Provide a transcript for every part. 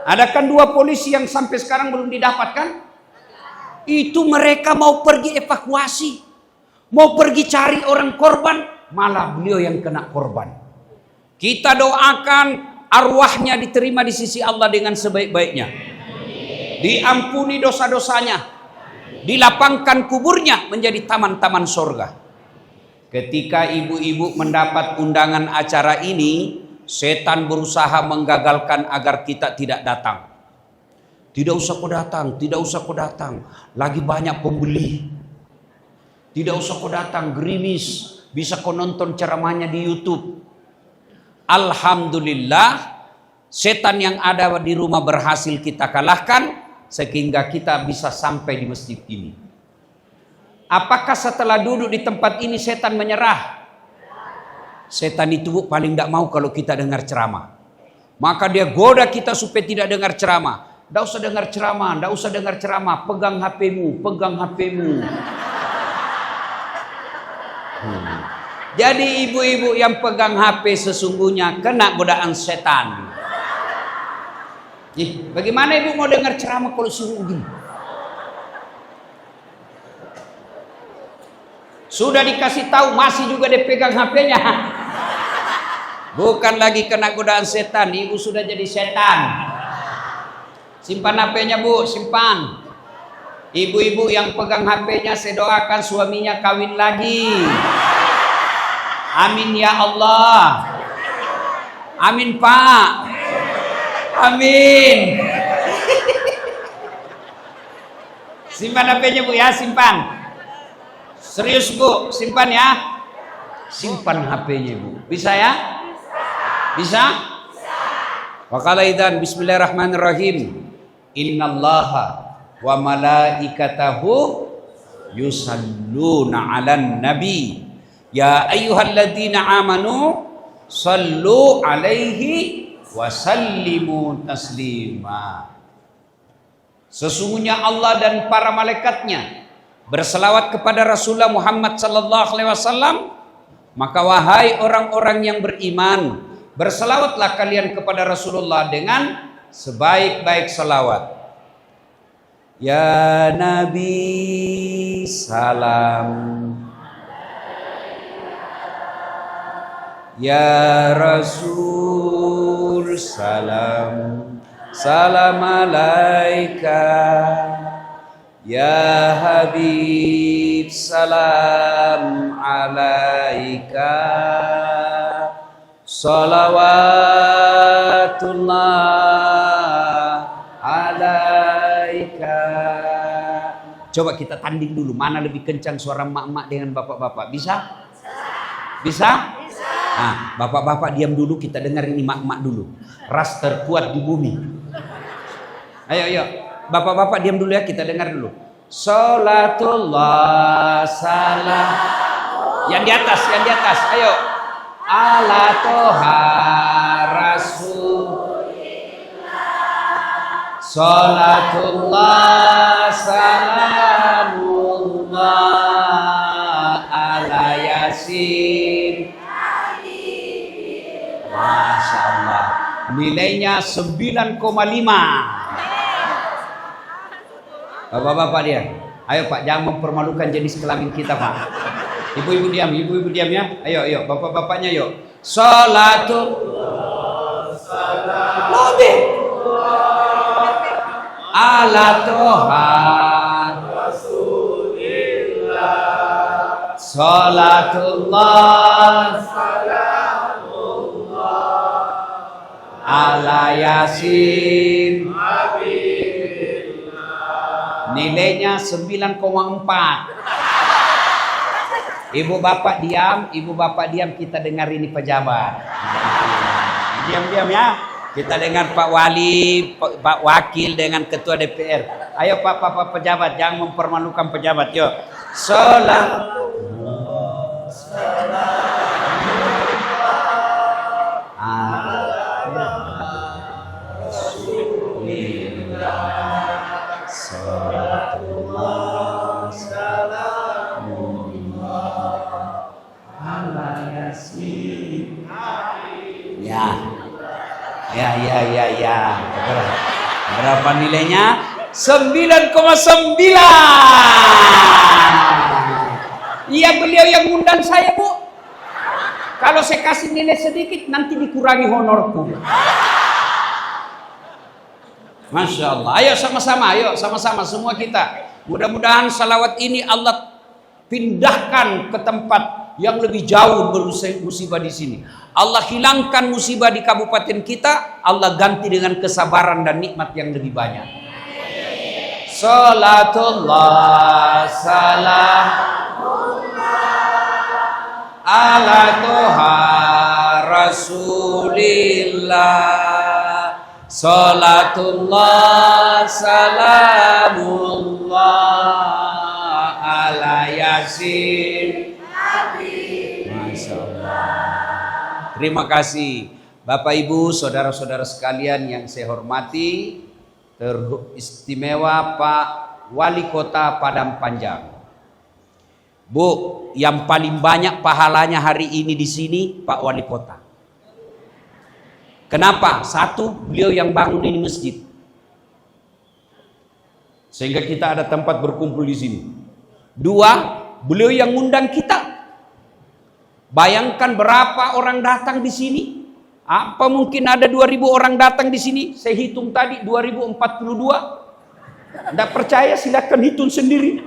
Ada kan 2 polisi yang sampai sekarang belum didapatkan? Itu mereka mau pergi evakuasi, mau pergi cari orang korban, malah beliau yang kena korban. Kita doakan arwahnya diterima di sisi Allah dengan sebaik-baiknya, diampuni dosa-dosanya, dilapangkan kuburnya menjadi taman-taman surga. Ketika ibu-ibu mendapat undangan acara ini, setan berusaha menggagalkan agar kita tidak datang. Tidak usah kau datang, tidak usah kau datang. Lagi banyak pembeli. Tidak usah kau datang, gerimis. Bisa kau nonton ceramahnya di YouTube. Alhamdulillah, setan yang ada di rumah berhasil kita kalahkan, sehingga kita bisa sampai di masjid ini. Apakah setelah duduk di tempat ini setan menyerah? Setan itu paling tidak mau kalau kita dengar ceramah. Maka dia goda kita supaya tidak dengar ceramah. Tidak usah dengar ceramah, tidak usah dengar ceramah. Pegang HP-mu, pegang HP-mu. Jadi ibu-ibu yang pegang HP sesungguhnya kena godaan setan. Bagaimana ibu mau dengar ceramah kalau suruh begini? Sudah dikasih tahu masih juga dia pegang HP-nya. Bukan lagi kena godaan setan, ibu sudah jadi setan. Simpan HP-nya bu, simpan. Ibu-ibu yang pegang HP-nya, saya doakan suaminya kawin lagi. Amin ya Allah. Amin Pak. Amin. Simpan HP-nya bu ya, simpan. Serius bu, simpan ya. Simpan HP-nya bu. Bisa ya? Bisa? Waqala idzan bismillahirrahmanirrahim. Innallaha wa malaikatahu yusalluna 'alan nabi ya ayyuhalladzina amanu sallu 'alaihi wa sallimu taslima. Sesungguhnya Allah dan para malaikatnya berselawat kepada Rasulullah Muhammad sallallahu alaihi wasallam, maka wahai orang-orang yang beriman, berselawatlah kalian kepada Rasulullah dengan sebaik-baik selawat. Ya Nabi salam, ya Rasul salam, salam alaika, ya Habib salam alaika, salawatullah alaika. Coba kita tanding dulu, mana lebih kencang suara mak-mak dengan bapak-bapak. Bisa? Bisa? Nah, bapak-bapak diam dulu, kita dengar ini mak-mak dulu. Ras terkuat di bumi. Ayo. Bapak-bapak diam dulu ya, kita dengar dulu. Salatullah salam. Yang di atas. Ayo. Ala toha rasulillah. Salatullah salamullah ala yasin. Masya Allah. Nilainya 9,5. Bapak-bapak dia. Ayo Pak, jangan mempermalukan jenis kelamin kita Pak. Ibu-ibu diam ya. Ayo, bapak-bapaknya yuk. Salatullah salam ala toha rasulillah. Salatullah salamullah ala yasin. Nilainya 9,4. Ibu bapak diam, kita dengar ini pejabat. Diam ya. Kita dengar Pak Wali, Pak Wakil dengan Ketua DPR. Ayo Pak pejabat, jangan mempermalukan pejabat. Yuk. Salam. Ya. Berapa nilainya? 9,9. Iya, beliau yang undang saya, Bu. Kalau saya kasih nilai sedikit, nanti dikurangi honorku. Masya Allah. Ayo sama-sama semua kita. Mudah-mudahan salawat ini Allah pindahkan ke tempat yang lebih jauh musibah di sini. Allah hilangkan musibah di kabupaten kita, Allah ganti dengan kesabaran dan nikmat yang lebih banyak. Salatullah salam ala Toha Rasulillah. Salatullah salamullah ala Yasin. Masya Allah. Terima kasih Bapak Ibu, saudara-saudara sekalian yang saya hormati, teristimewa Pak Wali Kota Padang Panjang. Bu, yang paling banyak pahalanya hari ini di sini Pak Wali Kota. Kenapa? Satu, beliau yang bangun ini masjid, sehingga kita ada tempat berkumpul di sini. Dua, beliau yang ngundang kita. Bayangkan berapa orang datang di sini. Apa mungkin ada 2.000 orang datang di sini? Saya hitung tadi 2042. Tidak percaya silakan hitung sendiri.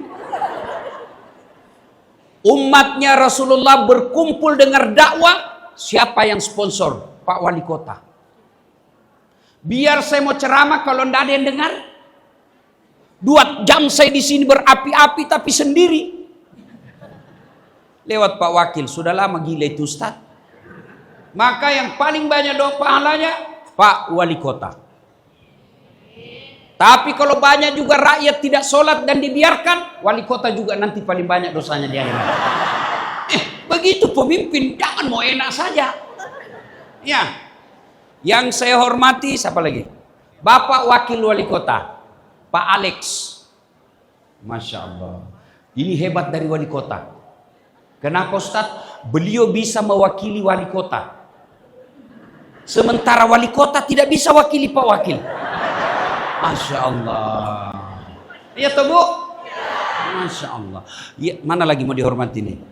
Umatnya Rasulullah berkumpul dengar dakwah. Siapa yang sponsor? Pak Wali Kota. Biar saya mau ceramah kalau tidak ada yang dengar. 2 jam saya di sini berapi-api tapi sendiri. Lewat Pak Wakil, sudah lama gila itu Ustaz. Maka yang paling banyak doa pahalanya Pak Wali Kota. Tapi kalau banyak juga rakyat tidak sholat dan dibiarkan, Wali Kota juga nanti paling banyak dosanya dia. Begitu pemimpin, jangan mau enak saja. Ya. Yang saya hormati siapa lagi? Bapak Wakil Wali Kota, Pak Alex. Masya Allah. Ini hebat dari Wali Kota. Kenapa Ustaz? Beliau bisa mewakili Wali Kota. Sementara Wali Kota tidak bisa wakili Pak Wakil. Masya Allah. Iya toh Bu? Masya Allah. Ya, mana lagi mau dihormati nih?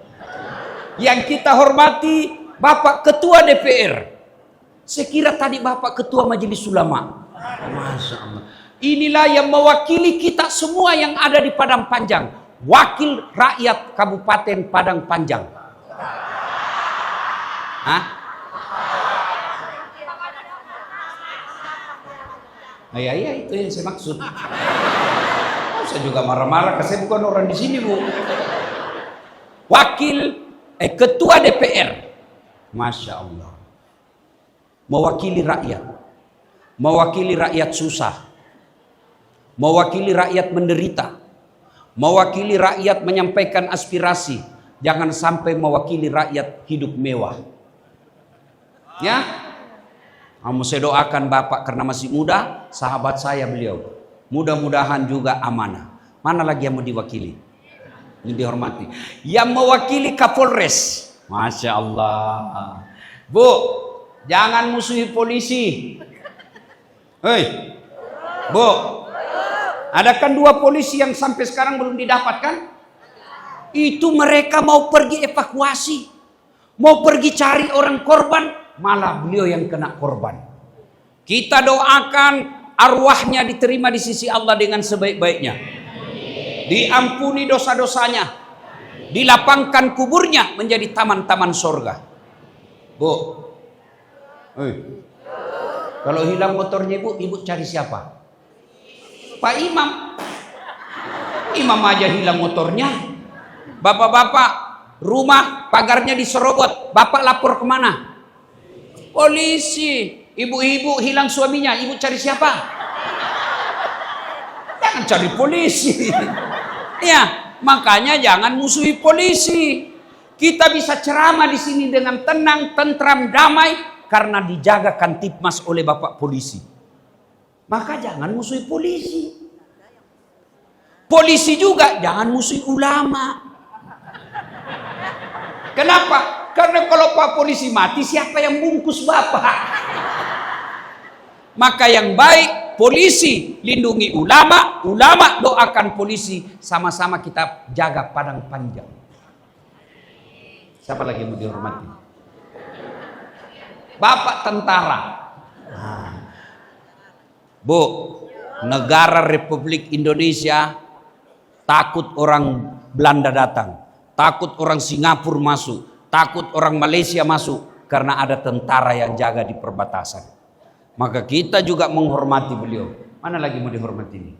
Yang kita hormati Bapak Ketua DPR. Saya kira tadi Bapak Ketua Majelis Ulama. Masya Allah. Inilah yang mewakili kita semua yang ada di Padang Panjang. Wakil rakyat Kabupaten Padang Panjang. Hah? Iya, itu yang saya maksud. Saya juga marah-marah, saya bukan orang di sini, Bu. Ketua DPR. Masya Allah. Mewakili rakyat susah, mewakili rakyat menderita, mewakili rakyat menyampaikan aspirasi, jangan sampai mewakili rakyat hidup mewah. Ya, kamu saya doakan Bapak karena masih muda, sahabat saya beliau, mudah-mudahan juga amanah. Mana lagi yang mau diwakili? Ini dihormati. Yang mewakili Kapolres, Masya Allah. Bu, jangan musuhi polisi. Hei, Bu, ada kan 2 polisi yang sampai sekarang belum didapatkan? Itu mereka mau pergi evakuasi, mau pergi cari orang korban, malah beliau yang kena korban. Kita doakan arwahnya diterima di sisi Allah dengan sebaik-baiknya, diampuni dosa-dosanya, dilapangkan kuburnya menjadi taman-taman surga. Bu, kalau hilang motornya ibu cari siapa? Pak Imam. Imam aja hilang motornya. Bapak-bapak, rumah pagarnya diserobot, Bapak lapor kemana? Polisi. Ibu-ibu hilang suaminya, ibu cari siapa? Jangan cari polisi. Ya, makanya jangan musuhi polisi. Kita bisa ceramah di sini dengan tenang, tentram, damai karena dijaga Kantipmas oleh Bapak polisi. Maka jangan musuhi polisi. Polisi juga jangan musuhi ulama. Kenapa? Karena kalau Pak polisi mati, siapa yang bungkus Bapak? Maka yang baik, polisi lindungi ulama, ulama doakan polisi, sama-sama kita jaga padang panjang. Siapa lagi yang mau dihormati? Bapak tentara. Bu, negara Republik Indonesia takut orang Belanda datang, takut orang Singapura masuk, takut orang Malaysia masuk, karena ada tentara yang jaga di perbatasan. Maka kita juga menghormati beliau. Mana lagi mau dihormati ini?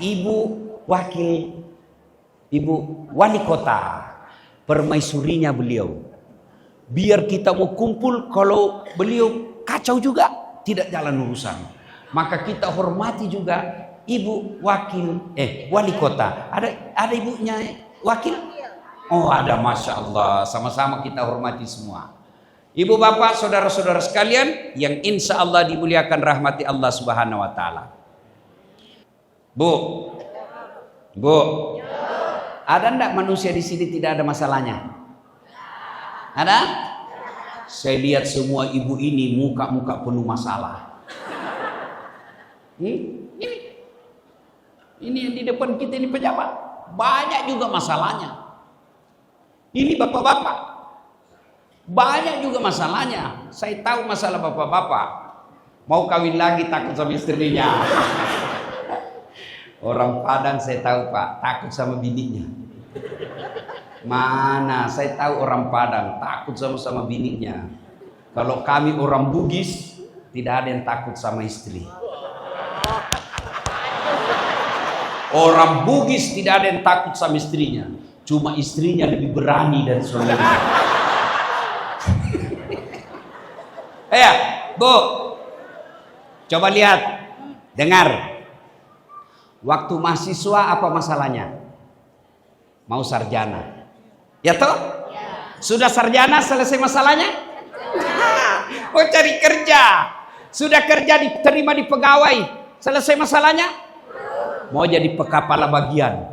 Ibu wali kota, permaisurinya beliau. Biar kita mau kumpul, kalau beliau kacau juga tidak jalan urusan. Maka kita hormati juga ibu wali kota. Ada ibunya wakil? Oh ada, masya Allah. Sama-sama kita hormati semua. Ibu bapak saudara-saudara sekalian yang insya Allah dimuliakan rahmati Allah Subhanahu Wa Taala. Bu, ada enggak manusia di sini tidak ada masalahnya? Ada? Saya lihat semua ibu ini muka-muka penuh masalah. Ini yang di depan kita ini pejabat, banyak juga masalahnya. Ini bapak-bapak, banyak juga masalahnya. Saya tahu masalah bapak-bapak. Mau kawin lagi takut sama istrinya. Orang Padang saya tahu Pak, takut sama bininya. Mana saya tahu orang Padang takut sama bininya. Kalau kami orang Bugis tidak ada yang takut sama istri. Orang Bugis tidak ada yang takut sama istrinya. Cuma istrinya lebih berani dari suaminya. Ya, Bu, coba lihat, dengar. Waktu mahasiswa apa masalahnya? Mau sarjana. Ya toh? Sudah sarjana selesai masalahnya? Mau cari kerja. Sudah kerja diterima di pegawai. Selesai masalahnya? Mau jadi kepala bagian.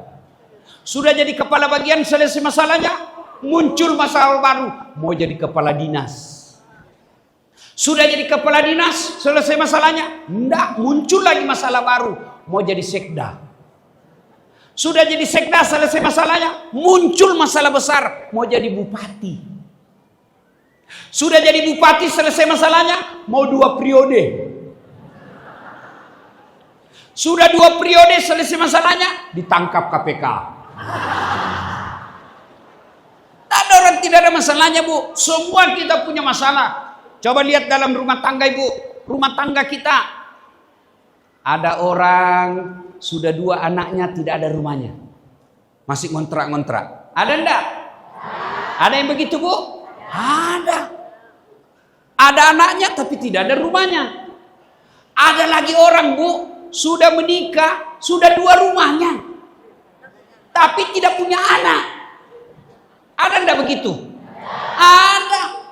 Sudah jadi kepala bagian, selesai masalahnya? Muncul masalah baru. Mau jadi kepala dinas. Sudah jadi kepala dinas, selesai masalahnya? Enggak, muncul lagi masalah baru. Mau jadi sekda. Sudah jadi sekda, selesai masalahnya? Muncul masalah besar. Mau jadi bupati. Sudah jadi bupati, selesai masalahnya? Mau 2 periode. Sudah 2 periode, selesai masalahnya? Ditangkap KPK. Ada orang tidak ada masalahnya, Bu. Semua kita punya masalah. Coba lihat dalam rumah tangga Ibu, rumah tangga kita. Ada orang sudah 2 anaknya tidak ada rumahnya. Masih ngontrak-ngontrak. Ada enggak? Ada yang begitu Bu? Ada. Ada anaknya tapi tidak ada rumahnya. Ada lagi orang Bu, sudah menikah, sudah 2 rumahnya. Tapi tidak punya anak. Ada enggak begitu? Ada.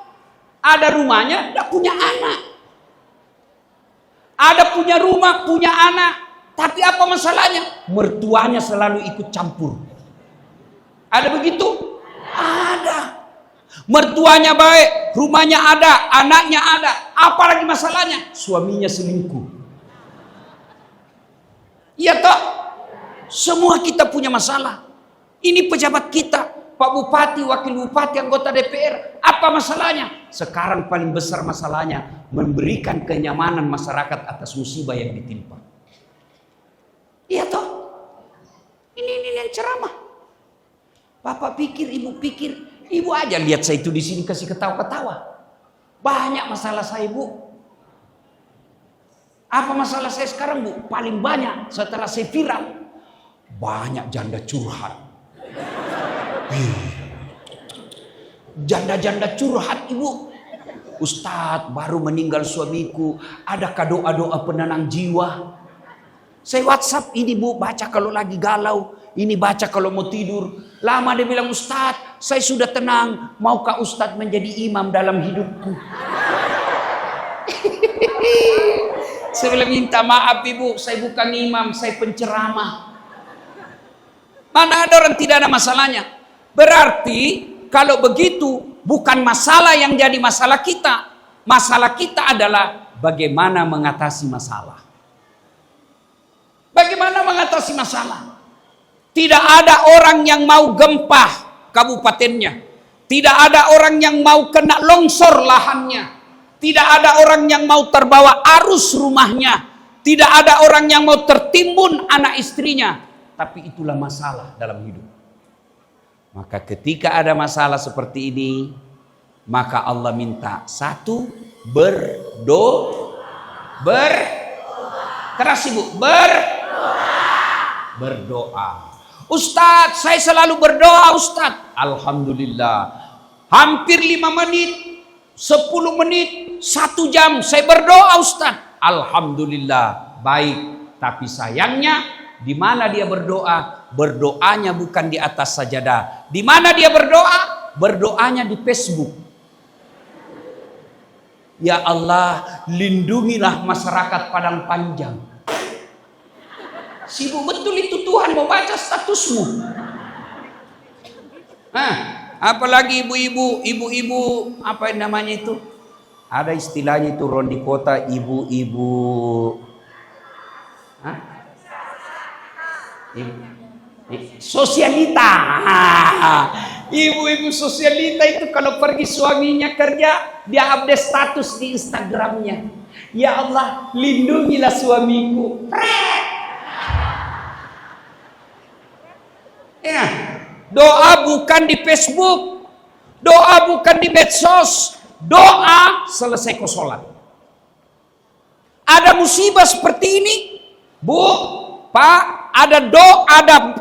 Ada rumahnya, tidak punya anak. Ada punya rumah, punya anak. Tapi apa masalahnya? Mertuanya selalu ikut campur. Ada begitu? Ada. Mertuanya baik, rumahnya ada, anaknya ada. Apalagi masalahnya? Suaminya selingkuh. Iya toh? Semua kita punya masalah. Ini pejabat kita. Pak Bupati, Wakil Bupati, anggota DPR, apa masalahnya? Sekarang paling besar masalahnya memberikan kenyamanan masyarakat atas musibah yang ditimpa. Iya toh? Ini yang ceramah. Bapak pikir, Ibu pikir, Ibu aja lihat saya itu di sini kasih ketawa-ketawa. Banyak masalah saya, Bu. Apa masalah saya sekarang, Bu? Paling banyak setelah saya viral. Banyak janda curhat. Janda-janda curhat Ibu. Ustadz, baru meninggal suamiku, adakah doa-doa penenang jiwa? Saya WhatsApp ini Bu, baca kalau lagi galau, ini baca kalau mau tidur. Lama dia bilang, Ustadz, saya sudah tenang, maukah Ustadz menjadi imam dalam hidupku? Saya bilang, minta maaf Ibu, saya bukan imam, saya penceramah. Mana ada orang tidak ada masalahnya? Berarti kalau begitu bukan masalah yang jadi masalah kita. Masalah kita adalah bagaimana mengatasi masalah. Bagaimana mengatasi masalah? Tidak ada orang yang mau gempa kabupatennya. Tidak ada orang yang mau kena longsor lahannya. Tidak ada orang yang mau terbawa arus rumahnya. Tidak ada orang yang mau tertimbun anak istrinya. Tapi itulah masalah dalam hidup. Maka ketika ada masalah seperti ini, maka Allah minta satu, keras ibu, berdoa. Ustadz, saya selalu berdoa Ustadz. Alhamdulillah. Hampir 5 menit, 10 menit, 1 jam saya berdoa Ustadz. Alhamdulillah. Baik. Tapi sayangnya, di mana dia berdoa? Berdoanya bukan di atas sajadah. Di mana dia berdoa? Berdoanya di Facebook. Ya Allah, lindungilah masyarakat Padang Panjang. Sibuk betul itu Tuhan mau baca statusmu. Apalagi ibu-ibu, apa namanya itu? Ada istilahnya itu di kota ibu-ibu. Sosialita. Ibu-ibu sosialita itu kalau pergi suaminya kerja, dia update status di Instagramnya. Ya Allah, lindungilah suamiku. Ya, doa bukan di Facebook, doa bukan di medsos, doa selesai kau sholat. Ada musibah seperti ini, Bu, Pak, ada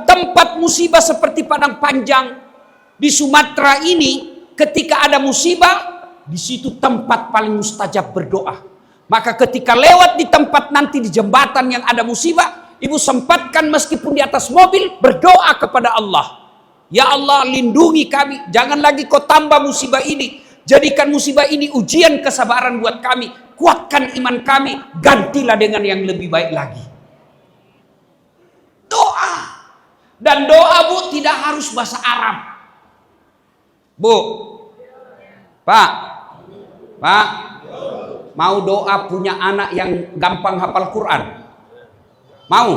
tempat musibah seperti Padang Panjang di Sumatera ini. Ketika ada musibah, di situ tempat paling mustajab berdoa. Maka ketika lewat di tempat nanti di jembatan yang ada musibah, ibu sempatkan meskipun di atas mobil berdoa kepada Allah. Ya Allah, lindungi kami, jangan lagi kau tambah musibah ini. Jadikan musibah ini ujian kesabaran buat kami. Kuatkan iman kami, gantilah dengan yang lebih baik lagi. Doa. Dan doa, Bu, tidak harus bahasa Arab. Bu, Pak, mau doa punya anak yang gampang hafal Quran? Mau?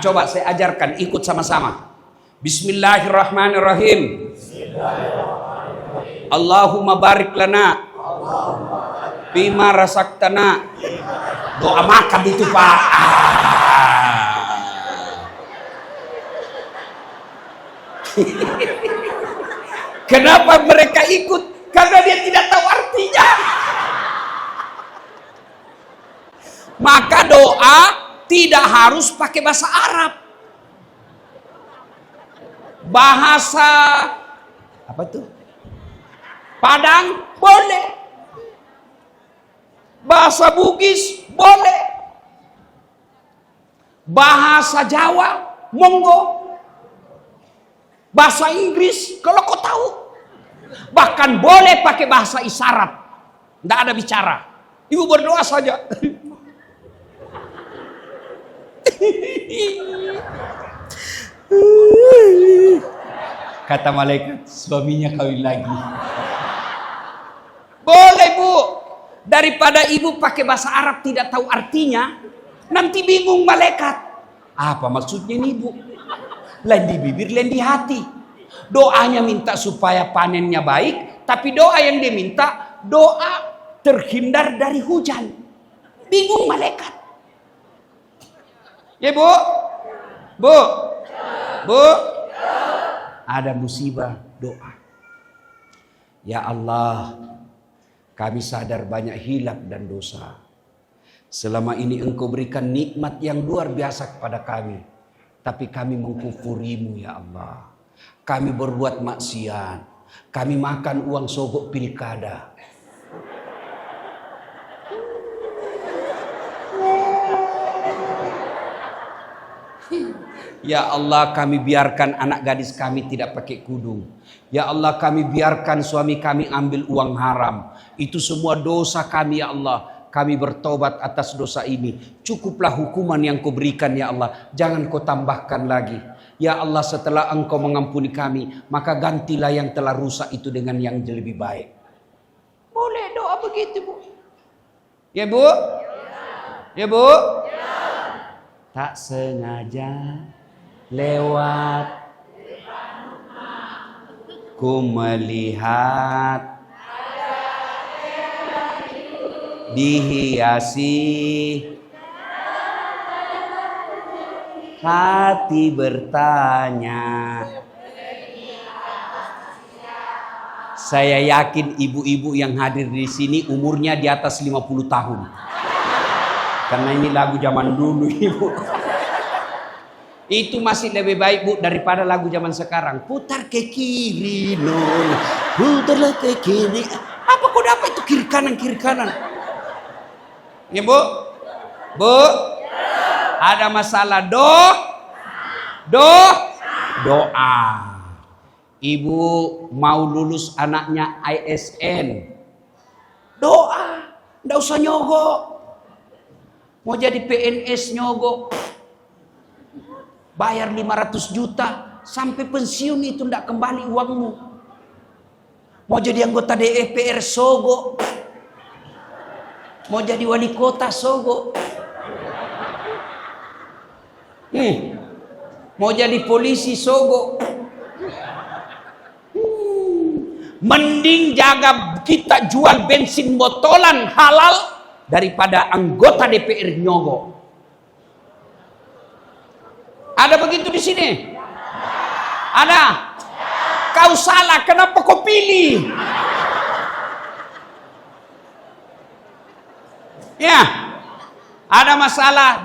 Coba saya ajarkan, ikut sama-sama. Bismillahirrahmanirrahim. Allahumma barik lana bima rasaktana. Doa makan itu, Pak. Kenapa mereka ikut? Karena dia tidak tahu artinya. Maka doa tidak harus pakai bahasa Arab. Bahasa apa tuh? Padang boleh. Bahasa Bugis boleh. Bahasa Jawa monggo. Bahasa Inggris kalau kau tahu. Bahkan boleh pakai bahasa isyarat. Tidak ada bicara. Ibu berdoa saja. Kata malaikat, suaminya kawin lagi. Boleh, Bu. Daripada ibu pakai bahasa Arab tidak tahu artinya, nanti bingung malaikat. Apa maksudnya ini, Bu? Lain di bibir, lain di hati. Doanya minta supaya panennya baik, tapi doa yang dia minta, doa terhindar dari hujan. Bingung malaikat. Ya, Bu? Ada musibah, doa. Ya Allah, kami sadar banyak hilaf dan dosa. Selama ini Engkau berikan nikmat yang luar biasa kepada kami. Tapi kami mengkufurimu, ya Allah. Kami berbuat maksiat. Kami makan uang sogok pilkada. Ya Allah, kami biarkan anak gadis kami tidak pakai kudung. Ya Allah, kami biarkan suami kami ambil uang haram. Itu semua dosa kami, ya Allah. Kami bertobat atas dosa ini. Cukuplah hukuman yang Kau berikan, ya Allah. Jangan Kau tambahkan lagi. Ya Allah, setelah Engkau mengampuni kami, maka gantilah yang telah rusak itu dengan yang lebih baik. Boleh doa begitu, Bu. Ya Bu? Ya Bu? Tak sengaja lewat ku melihat dihiasi hati bertanya. Saya yakin ibu-ibu yang hadir di sini umurnya di atas 50 tahun. Karena ini lagu zaman dulu, Ibu. Itu masih lebih baik, Bu, daripada lagu zaman sekarang. Putar ke kiri, nona. Putarlah ke kiri. Apa kau dapat itu kiri kanan? Ya, Bu? Bu? Ada masalah doa. Ibu mau lulus anaknya ISN. Doa. Nggak usah nyogok. Mau jadi PNS nyogok. Bayar 500 juta. Sampai pensiun itu nggak kembali uangmu. Mau jadi anggota DPR sogok. Mau jadi wali kota sogok. Mau jadi polisi sogok. Mending jaga kita jual bensin botolan halal daripada anggota DPR nyogok. Ada begitu di sini? Ada? Kau salah, kenapa kau pilih? Ya. Ada masalah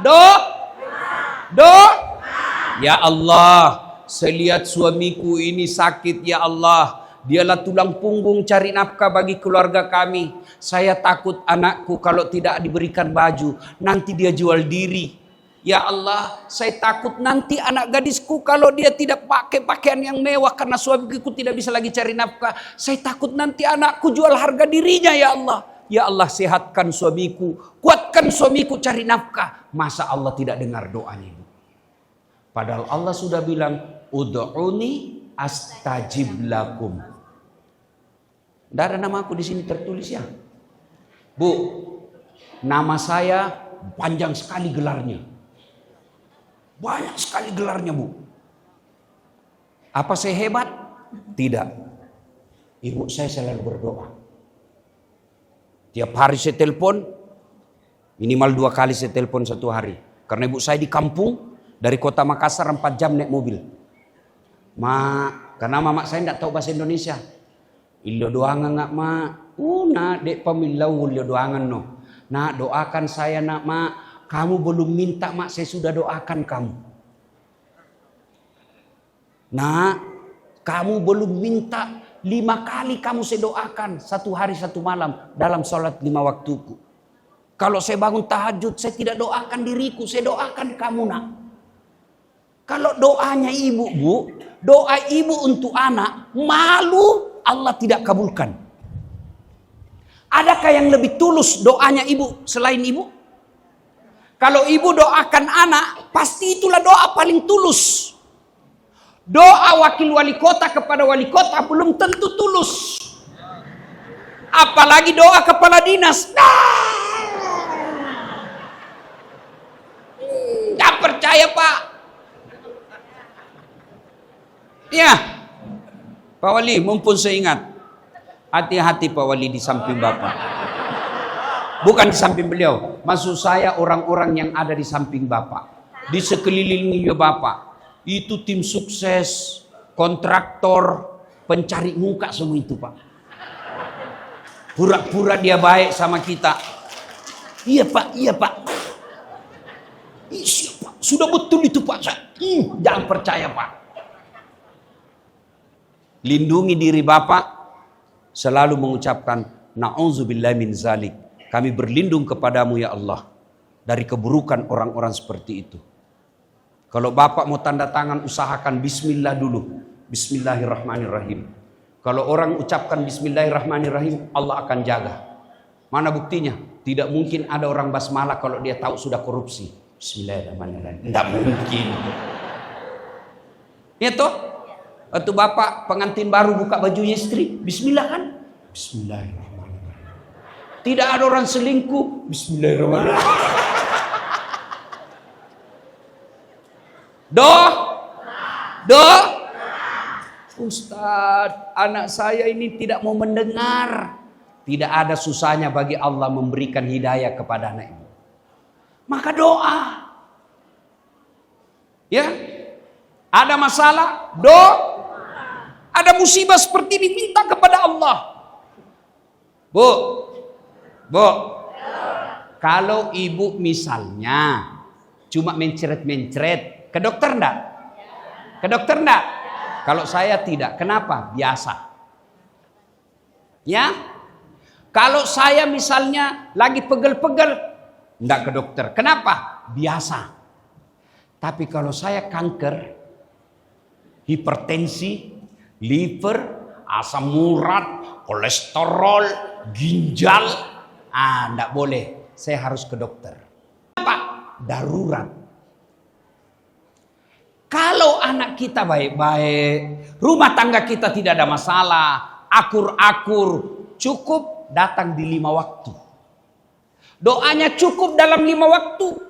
Ya Allah, saya lihat suamiku ini sakit, ya Allah. Dialah tulang punggung cari nafkah bagi keluarga kami. Saya takut anakku kalau tidak diberikan baju, nanti dia jual diri. Ya Allah, saya takut nanti anak gadisku kalau dia tidak pakai pakaian yang mewah karena suamiku tidak bisa lagi cari nafkah. Saya takut nanti anakku jual harga dirinya, ya Allah. Ya Allah, sehatkan suamiku, kuatkan suamiku cari nafkah. Masa Allah tidak dengar doanya, Ibu? Padahal Allah sudah bilang, ud'uni astajib lakum. Tidak ada nama aku di sini tertulis, ya. Bu, nama saya panjang sekali gelarnya. Banyak sekali gelarnya, Bu. Apa saya hebat? Tidak. Ibu saya selalu berdoa. Tiap hari saya telepon, minimal 2 kali saya telepon satu hari. Karena ibu saya di kampung, dari kota Makassar 4 jam naik mobil. Karena mama saya tidak tahu bahasa Indonesia. Ilo doangan nak mak. Nak dek pemilau ilo doangan no. Nak doakan saya nak mak. Kamu belum minta mak, saya sudah doakan kamu. Nak, kamu belum minta, 5 kali kamu saya doakan. 1 hari 1 malam dalam sholat 5 waktuku. Kalau saya bangun tahajud, saya tidak doakan diriku, saya doakan kamu nak. Kalau doanya ibu, Bu, doa ibu untuk anak, malu Allah tidak kabulkan. Adakah yang lebih tulus doanya ibu selain ibu? Kalau ibu doakan anak, pasti itulah doa paling tulus. Doa wakil wali kota kepada wali kota belum tentu tulus. Apalagi doa kepala dinas. Gak percaya, Pak. Ya, Pak Wali, mumpun saya ingat. Hati-hati Pak Wali di samping Bapak. Bukan di samping beliau. Maksud saya orang-orang yang ada di samping Bapak. Di sekelilingnya Bapak. Itu tim sukses, kontraktor, pencari muka semua itu, Pak. Pura-pura dia baik sama kita. Iya Pak, iya Pak. Iya Pak, sudah betul itu Pak. Jangan percaya Pak. Lindungi diri Bapak. Selalu mengucapkan na'udzubillahi min zalik. Kami berlindung kepadamu ya Allah dari keburukan orang-orang seperti itu. Kalau Bapak mau tanda tangan, usahakan bismillah dulu. Bismillahirrahmanirrahim. Kalau orang ucapkan bismillahirrahmanirrahim, Allah akan jaga. Mana buktinya? Tidak mungkin ada orang basmalah kalau dia tahu sudah korupsi. Bismillahirrahmanirrahim. Tidak mungkin. Ya toh? Waktu Bapak pengantin baru buka bajunya istri, bismillah kan? Bismillahirrahmanirrahim. Tidak ada orang selingkuh. Bismillahirrahmanirrahim. Ustadz, anak saya ini tidak mau mendengar. Tidak ada susahnya bagi Allah memberikan hidayah kepada anak ibu. Maka doa. Ya, ada masalah, ada musibah seperti ini, minta kepada Allah. Bu, kalau ibu misalnya cuma mencret-mencret, ke dokter enggak? Ke dokter enggak? Kalau saya tidak, kenapa? Biasa. Ya, kalau saya misalnya lagi pegel-pegel, enggak ke dokter. Kenapa? Biasa. Tapi kalau saya kanker, hipertensi, liver, asam urat, kolesterol, ginjal, enggak boleh. Saya harus ke dokter. Kenapa? Darurat. Kalau anak kita baik-baik, rumah tangga kita tidak ada masalah, akur-akur, cukup datang di 5 waktu. Doanya cukup dalam 5 waktu.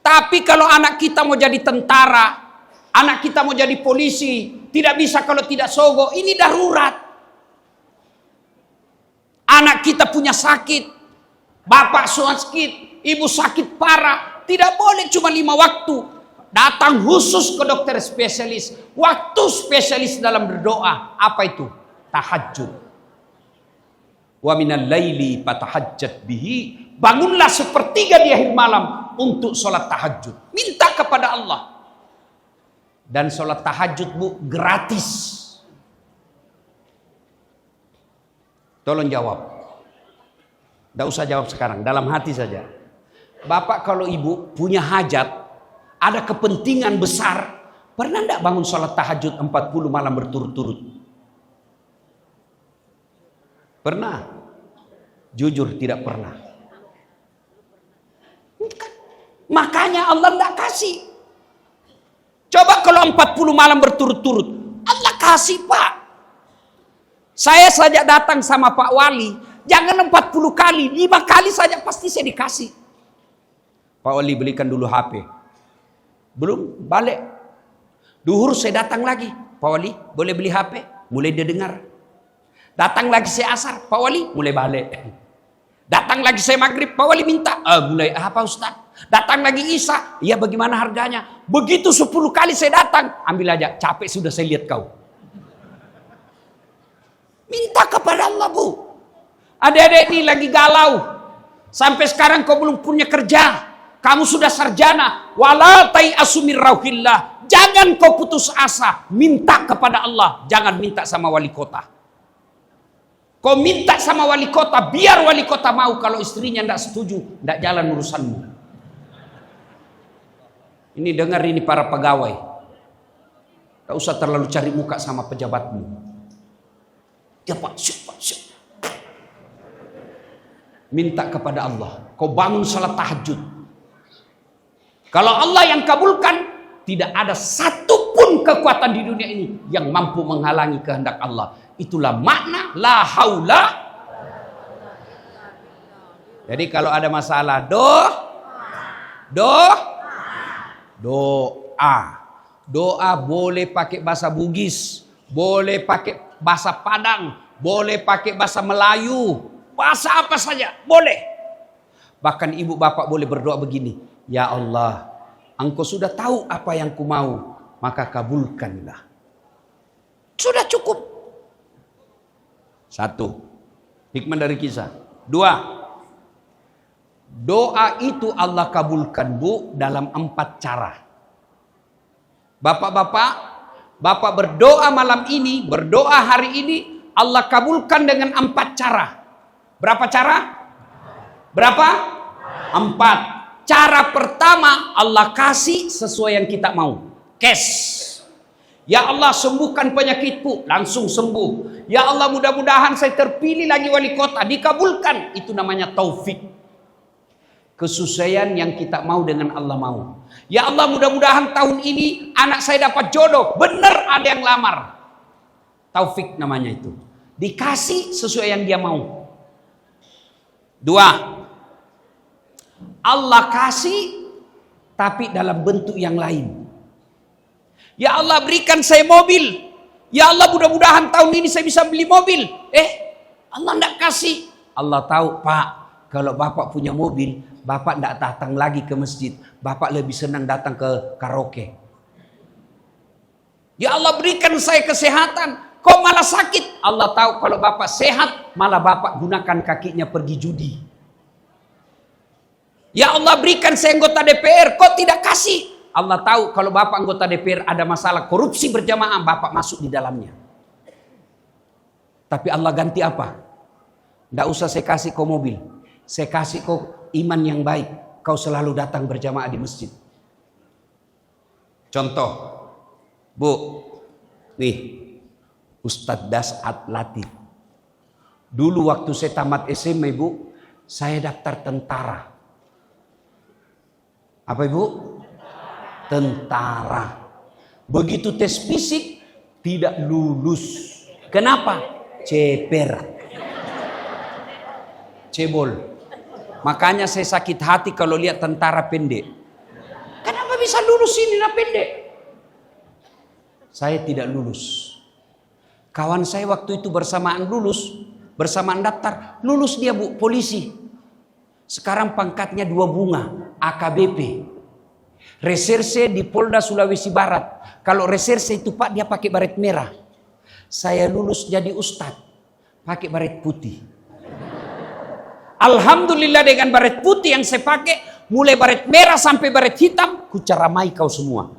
Tapi kalau anak kita mau jadi tentara, anak kita mau jadi polisi, tidak bisa kalau tidak sogo, ini darurat. Anak kita punya sakit, bapak sakit, ibu sakit parah, tidak boleh cuma 5 waktu. Datang khusus ke dokter spesialis. Waktu spesialis dalam berdoa. Apa itu? Tahajud. Wa minal laili fatahajjat bihi. Bangunlah sepertiga di akhir malam untuk sholat tahajud. Minta kepada Allah. Dan sholat tahajud, Bu, gratis. Tolong jawab. Tidak usah jawab sekarang, dalam hati saja. Bapak kalau ibu punya hajat, ada kepentingan besar, pernah enggak bangun sholat tahajud 40 malam berturut-turut? Pernah? Jujur tidak pernah. Makanya Allah enggak kasih. Coba kalau 40 malam berturut-turut, Allah kasih, Pak. Saya saja datang sama Pak Wali, jangan 40 kali, 5 kali saja pasti saya dikasih. Pak Wali belikan dulu HP. Belum, balik. Duhur saya datang lagi. Pak Wali, boleh beli HP? Mulai dia dengar. Datang lagi saya asar. Pak Wali, mulai balik. Datang lagi saya maghrib. Pak Wali minta. Mulai apa Ustaz? Datang lagi Isya. Iya, bagaimana harganya? Begitu 10 kali saya datang. Ambil aja, capek sudah saya lihat kau. Minta kepada Allah, Bu. Adik-adik ini lagi galau. Sampai sekarang kau belum punya kerja. Kamu sudah sarjana, wala tai'asu min rauhillah. Jangan kau putus asa, minta kepada Allah, jangan minta sama wali kota. Kau minta sama wali kota, biar wali kota mau, kalau istrinya tidak setuju, tidak jalan urusanmu. Ini dengar ini para pegawai. Tak usah terlalu cari muka sama pejabatmu. Ya Pak, syuk. Minta kepada Allah, kau bangun salat tahajud. Kalau Allah yang kabulkan, tidak ada satupun kekuatan di dunia ini yang mampu menghalangi kehendak Allah. Itulah makna la haula. Jadi kalau ada masalah, doa. Doa boleh pakai bahasa Bugis, boleh pakai bahasa Padang, boleh pakai bahasa Melayu, bahasa apa saja, boleh. Bahkan ibu bapak boleh berdoa begini. Ya Allah, Engkau sudah tahu apa yang ku mau, maka kabulkanlah. Sudah cukup. 1. Hikmah dari kisah. 2. Doa itu Allah kabulkan, Bu, dalam 4 cara. Bapak-bapak, Bapak berdoa malam ini, berdoa hari ini, Allah kabulkan dengan 4 cara. Berapa cara? Berapa? 4. Cara pertama, Allah kasih sesuai yang kita mau. Cash. Ya Allah, sembuhkan penyakitku, langsung sembuh. Ya Allah, mudah-mudahan saya terpilih lagi wali kota, dikabulkan. Itu namanya taufik. Kesesuaian yang kita mau dengan Allah mau. Ya Allah, mudah-mudahan tahun ini anak saya dapat jodoh. Benar ada yang lamar. Taufik namanya itu. Dikasih sesuai yang dia mau. Dua, Allah kasih tapi dalam bentuk yang lain. Ya Allah berikan saya mobil. Ya Allah mudah-mudahan tahun ini saya bisa beli mobil. Allah tidak kasih. Allah tahu, Pak, kalau Bapak punya mobil, Bapak tidak datang lagi ke masjid. Bapak lebih senang datang ke karaoke. Ya Allah berikan saya kesehatan. Kok malah sakit? Allah tahu kalau Bapak sehat, malah Bapak gunakan kakinya pergi judi. Ya Allah berikan saya anggota DPR, kok tidak kasih? Allah tahu kalau Bapak anggota DPR ada masalah korupsi berjamaah, Bapak masuk di dalamnya. Tapi Allah ganti apa? Tidak usah saya kasih kau mobil. Saya kasih kau iman yang baik. Kau selalu datang berjamaah di masjid. Contoh. Bu. Nih. Ustadz Dasat Latif. Dulu waktu saya tamat SMA, Bu. Saya daftar tentara. Apa Ibu? Tentara. Begitu tes fisik tidak lulus. Kenapa? Ceper. Cebol. Makanya saya sakit hati kalau lihat tentara pendek. Kenapa bisa lulus ini nah pendek? Saya tidak lulus. Kawan saya waktu itu bersamaan lulus, bersamaan daftar, lulus dia Bu, polisi. Sekarang pangkatnya 2 bunga, AKBP. Reserse di Polda Sulawesi Barat. Kalau reserse itu Pak dia pakai baret merah. Saya lulus jadi ustadz, pakai baret putih. Alhamdulillah dengan baret putih yang saya pakai, mulai baret merah sampai baret hitam, ku caramai kau semua.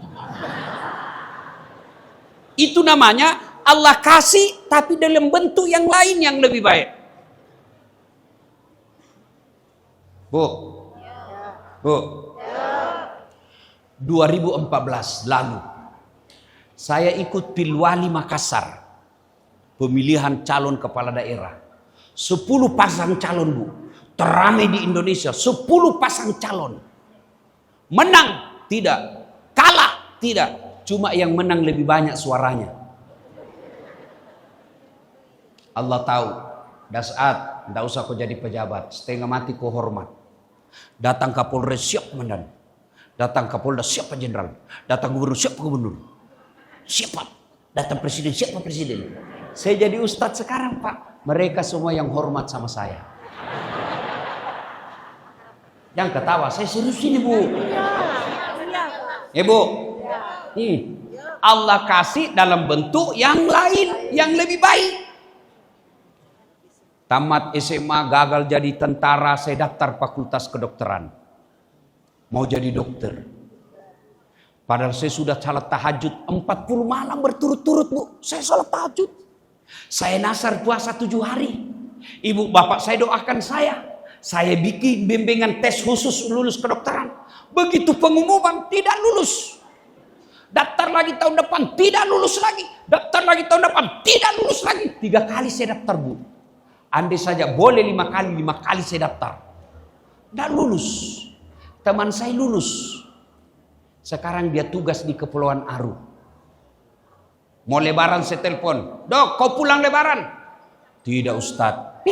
Itu namanya Allah kasih tapi dalam bentuk yang lain yang lebih baik. Bu. Bu. 2014 lalu saya ikut Pilwali Makassar, pemilihan calon kepala daerah. 10 pasang calon Bu, teramai di Indonesia. 10 pasang calon. Menang? Tidak. Kalah? Tidak. Cuma yang menang lebih banyak suaranya. Allah tahu. Dasat, tidak usah kau jadi pejabat. Setengah mati kau hormat. Datang Kapolres siap komandan. Datang Kapolda siapa jenderal. Datang gubernur siapa gubernur. Siapa. Datang presiden siapa presiden. Saya jadi ustadz sekarang Pak. Mereka semua yang hormat sama saya. Yang ketawa, saya serius ini Bu. Bu. Allah kasih dalam bentuk yang lain, yang lebih baik. Tamat SMA, gagal jadi tentara, saya daftar fakultas kedokteran. Mau jadi dokter. Padahal saya sudah salat tahajud 40 malam berturut-turut Bu. Saya salat tahajud. Saya nasar puasa 7 hari. Ibu bapak saya doakan saya. Saya bikin bimbingan tes khusus lulus kedokteran. Begitu pengumuman tidak lulus. Daftar lagi tahun depan tidak lulus lagi. Daftar lagi tahun depan tidak lulus lagi. 3 kali saya daftar Bu. Andai saja boleh 5 kali saya daftar. Tidak lulus. Teman saya lulus. Sekarang dia tugas di Kepulauan Aru. Mau lebaran saya telepon. Dok, kau pulang lebaran? Tidak Ustadz.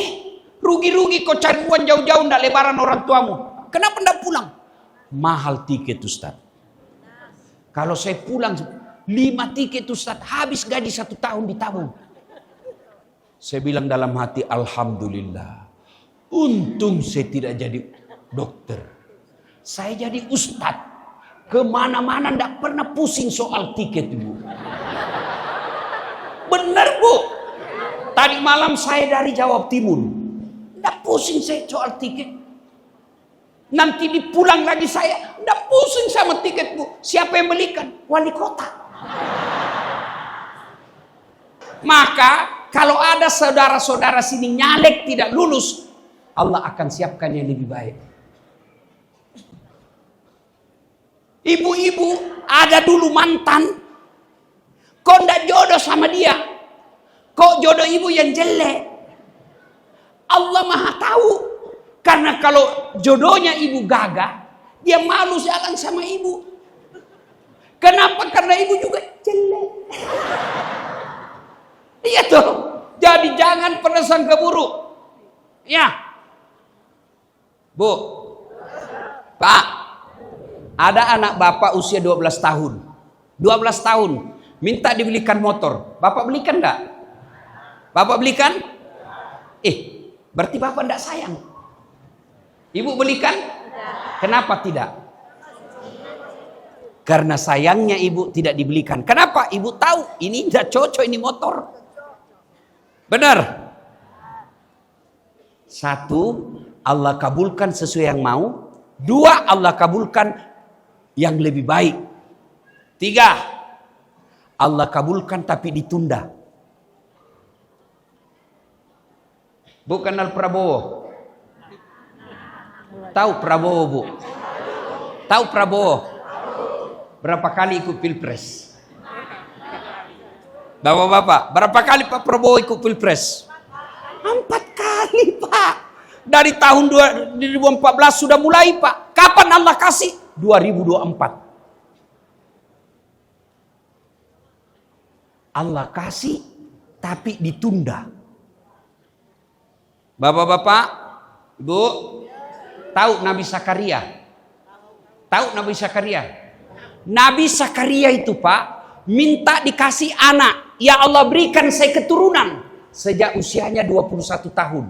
Rugi-rugi kau cari uang jauh-jauh ndak lebaran orang tuamu. Kenapa ndak pulang? Mahal tiket Ustadz. Kalau saya pulang 5 tiket Ustadz, habis gaji 1 tahun ditabung. Saya bilang dalam hati, Alhamdulillah. Untung saya tidak jadi dokter. Saya jadi ustadz. Kemana-mana ndak pernah pusing soal tiket Bu. Benar Bu. Tadi malam saya dari Jawa Timur. Ndak pusing saya soal tiket. Nanti dipulang lagi saya. Ndak pusing sama tiket Bu. Siapa yang belikan? Wali kota. Maka kalau ada saudara-saudara sini nyalek tidak lulus, Allah akan siapkan yang lebih baik. Ibu-ibu ada dulu mantan, kok ndak jodoh sama dia, kok jodoh ibu yang jelek. Allah Maha tahu, karena kalau jodohnya ibu gagah, dia malu jalan sama ibu. Kenapa? Karena ibu juga jelek. Iya tuh. Jadi jangan pernah sangka buruk. Ya. Bu, Pak, ada anak bapak usia 12 tahun. 12 tahun, minta dibelikan motor. Bapak belikan enggak? Bapak belikan? Berarti bapak enggak sayang. Ibu belikan? Kenapa tidak? Karena sayangnya ibu tidak dibelikan. Kenapa? Ibu tahu ini tidak cocok ini motor. Benar? Satu, Allah kabulkan sesuai yang mau. Dua, Allah kabulkan yang lebih baik. Tiga, Allah kabulkan tapi ditunda. Bu kenal Prabowo? Tahu Prabowo, Bu? Tahu Prabowo? Berapa kali ikut pilpres? Bapak-bapak, berapa kali Pak Prabowo ikut pilpres? 4 kali, Pak. Dari tahun 2014 sudah mulai, Pak. Kapan Allah kasih? 2024. Allah kasih tapi ditunda. Bapak-bapak, Ibu, tahu Nabi Zakaria? Tahu Nabi Zakaria? Nabi Zakaria itu, Pak, minta dikasih anak. Ya Allah, berikan saya keturunan. Sejak usianya 21 tahun.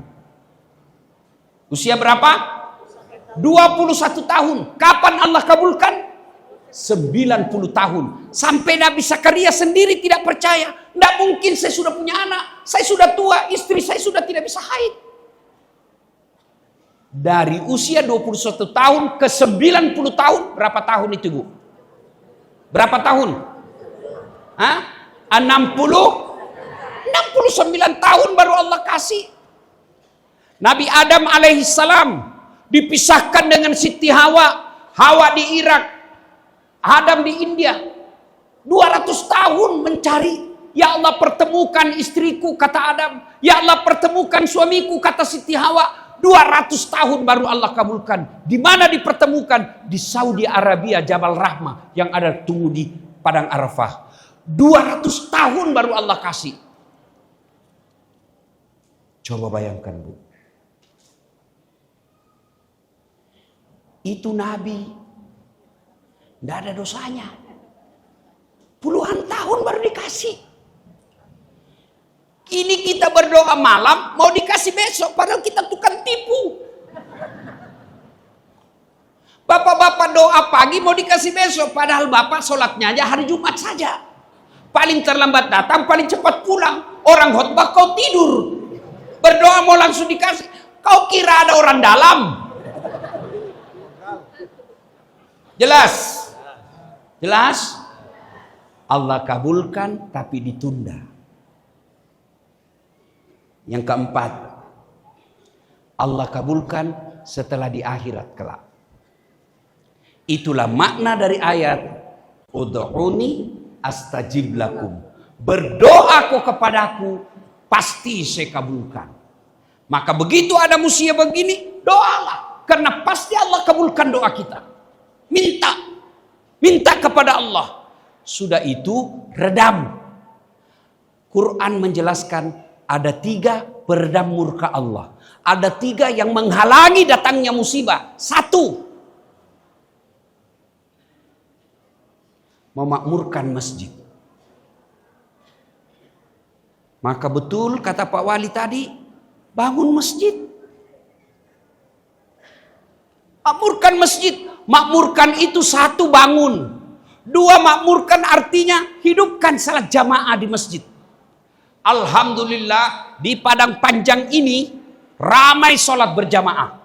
Usia berapa? 21 tahun. Kapan Allah kabulkan? 90 tahun. Sampai Nabi Zakaria sendiri tidak percaya. Tidak mungkin saya sudah punya anak. Saya sudah tua, istri saya sudah tidak bisa haid. Dari usia 21 tahun ke 90 tahun. Berapa tahun itu, Bu? Berapa tahun? 69 tahun baru Allah kasih. Nabi Adam alaihissalam dipisahkan dengan Siti Hawa. Hawa di Irak, Adam di India. 200 tahun mencari. Ya Allah, pertemukan istriku, kata Adam. Ya Allah, pertemukan suamiku, kata Siti Hawa. 200 tahun baru Allah kabulkan. Di mana dipertemukan? Di Saudi Arabia, Jabal Rahmah yang ada tunggu di Padang Arafah. 200 tahun baru Allah kasih. Coba bayangkan, Bu. Itu Nabi. Tidak ada dosanya. Puluhan tahun baru dikasih. Ini kita berdoa malam, mau dikasih besok. Padahal kita tukang tipu. Bapak-bapak doa pagi, mau dikasih besok. Padahal bapak sholatnya aja hari Jumat saja. Paling terlambat datang, paling cepat pulang. Orang khotbah kau tidur. Berdoa mau langsung dikasih. Kau kira ada orang dalam? Jelas? Jelas? Allah kabulkan tapi ditunda. Yang keempat, Allah kabulkan setelah di akhirat kelak. Itulah makna dari ayat ud'uni astajib lakum. Berdoa kau kepadaku, pasti saya kabulkan. Maka begitu ada musibah begini, doalah. Karena pasti Allah kabulkan doa kita. Minta kepada Allah. Sudah itu redam. Quran menjelaskan ada 3 peredam murka Allah. Ada 3 yang menghalangi datangnya musibah. 1, memakmurkan masjid. Maka betul kata Pak Wali tadi, bangun masjid. Makmurkan masjid. Makmurkan itu 1, bangun. 2, makmurkan artinya hidupkan salat jamaah di masjid. Alhamdulillah di Padang Panjang ini ramai sholat berjamaah.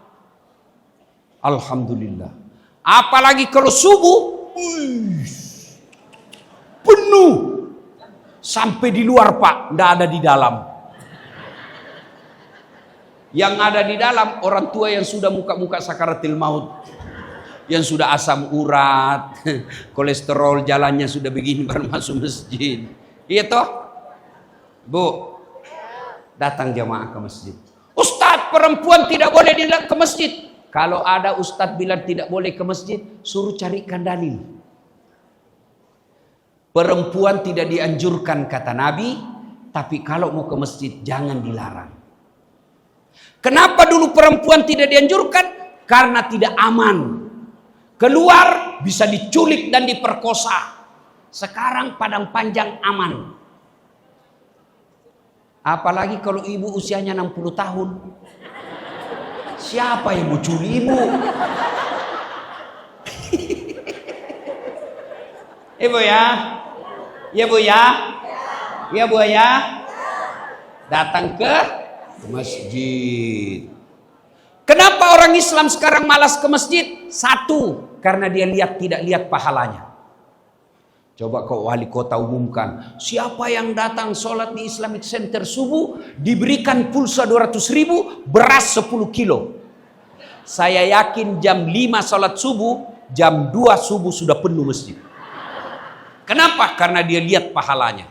Alhamdulillah. Apalagi kalau subuh, penuh. Sampai di luar, Pak, tidak ada di dalam. Yang ada di dalam orang tua yang sudah muka-muka sakaratil maut. Yang sudah asam urat, kolesterol jalannya sudah begini baru masuk masjid. Iya toh? Bu, datang jamaah ke masjid. Ustadz, perempuan tidak boleh ke masjid. Kalau ada ustadz bilang tidak boleh ke masjid, suruh carikan dalil. Perempuan tidak dianjurkan kata Nabi, tapi kalau mau ke masjid jangan dilarang. Kenapa dulu perempuan tidak dianjurkan? karena tidak aman. Keluar bisa diculik dan diperkosa. Sekarang Padang Panjang aman. Apalagi kalau ibu usianya 60 tahun. Siapa yang mau curi ibu? Ibu ya? Ya Bu ya? Ya Bu ya? Datang ke masjid. Kenapa orang Islam sekarang malas ke masjid? Satu, karena dia tidak lihat pahalanya. Coba kau wali kota umumkan, siapa yang datang sholat di Islamic Center subuh, diberikan pulsa 200.000, beras 10 kilo. Saya yakin jam 5 sholat subuh, jam 2 subuh sudah penuh masjid. Kenapa? Karena dia lihat pahalanya.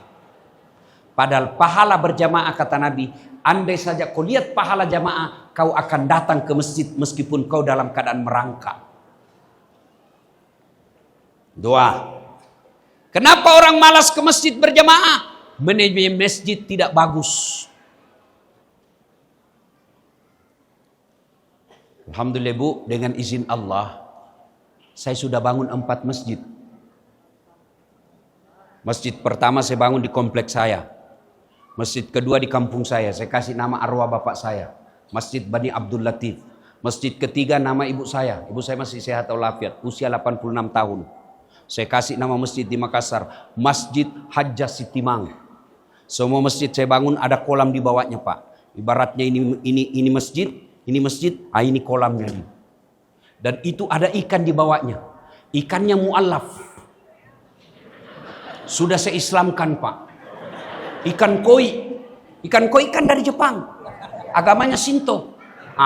Padahal pahala berjamaah kata Nabi, andai saja kau lihat pahala jamaah, kau akan datang ke masjid meskipun kau dalam keadaan merangkak. Doa. Kenapa orang malas ke masjid berjamaah? Manajemen masjid tidak bagus. Alhamdulillah Bu, dengan izin Allah, saya sudah bangun 4 masjid. Masjid pertama saya bangun di kompleks saya. Masjid kedua di kampung saya kasih nama arwah bapak saya. Masjid Bani Abdul Latif. Masjid ketiga nama ibu saya. Ibu saya masih sehat walafiat, usia 86 tahun. Saya kasih nama masjid di Makassar, Masjid Hajjah Sitimang. Semua masjid saya bangun ada kolam di bawahnya Pak. Ibaratnya ini masjid, ini kolamnya nih. Dan itu ada ikan di bawahnya. Ikannya mu'allaf. Sudah saya islamkan Pak. Ikan koi. Ikan koi kan dari Jepang. Agamanya Shinto.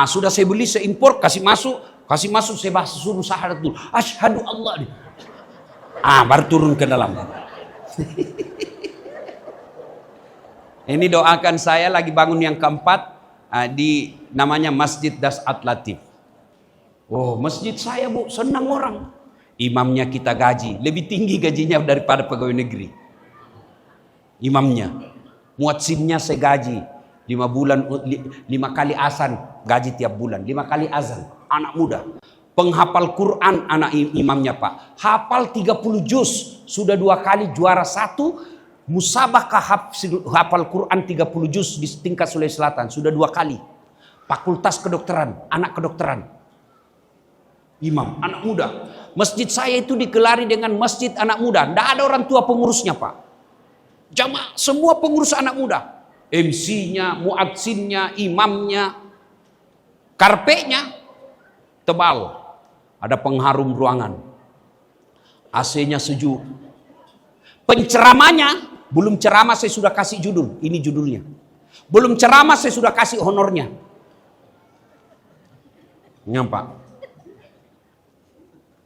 Sudah saya beli, saya impor, kasih masuk, saya suruh syahadat dulu. Asyhadu Allah. Baru turun ke dalam. Ini doakan saya lagi bangun yang keempat di namanya Masjid Dasat Latif. Oh, masjid saya Bu, senang orang. Imamnya kita gaji, lebih tinggi gajinya daripada pegawai negeri. Imamnya, muadzinnya saya gaji 5 bulan, 5 kali azan gaji tiap bulan, 5 kali azan, anak muda. Penghafal Quran anak imamnya Pak, hafal 30 juz, sudah 2 kali juara 1 musabaqah hafal Quran 30 juz di tingkat Sulawesi Selatan, sudah 2 kali. Fakultas kedokteran, anak kedokteran. Imam, anak muda. Masjid saya itu dikelari dengan masjid anak muda. Tidak ada orang tua pengurusnya Pak. Jamaah semua pengurus anak muda. MC-nya, muadzinnya, imamnya. Karpetnya tebal. Ada pengharum ruangan. AC-nya sejuk. Penceramanya, belum ceramah saya sudah kasih judul. Ini judulnya. Belum ceramah saya sudah kasih honornya. Nyampak.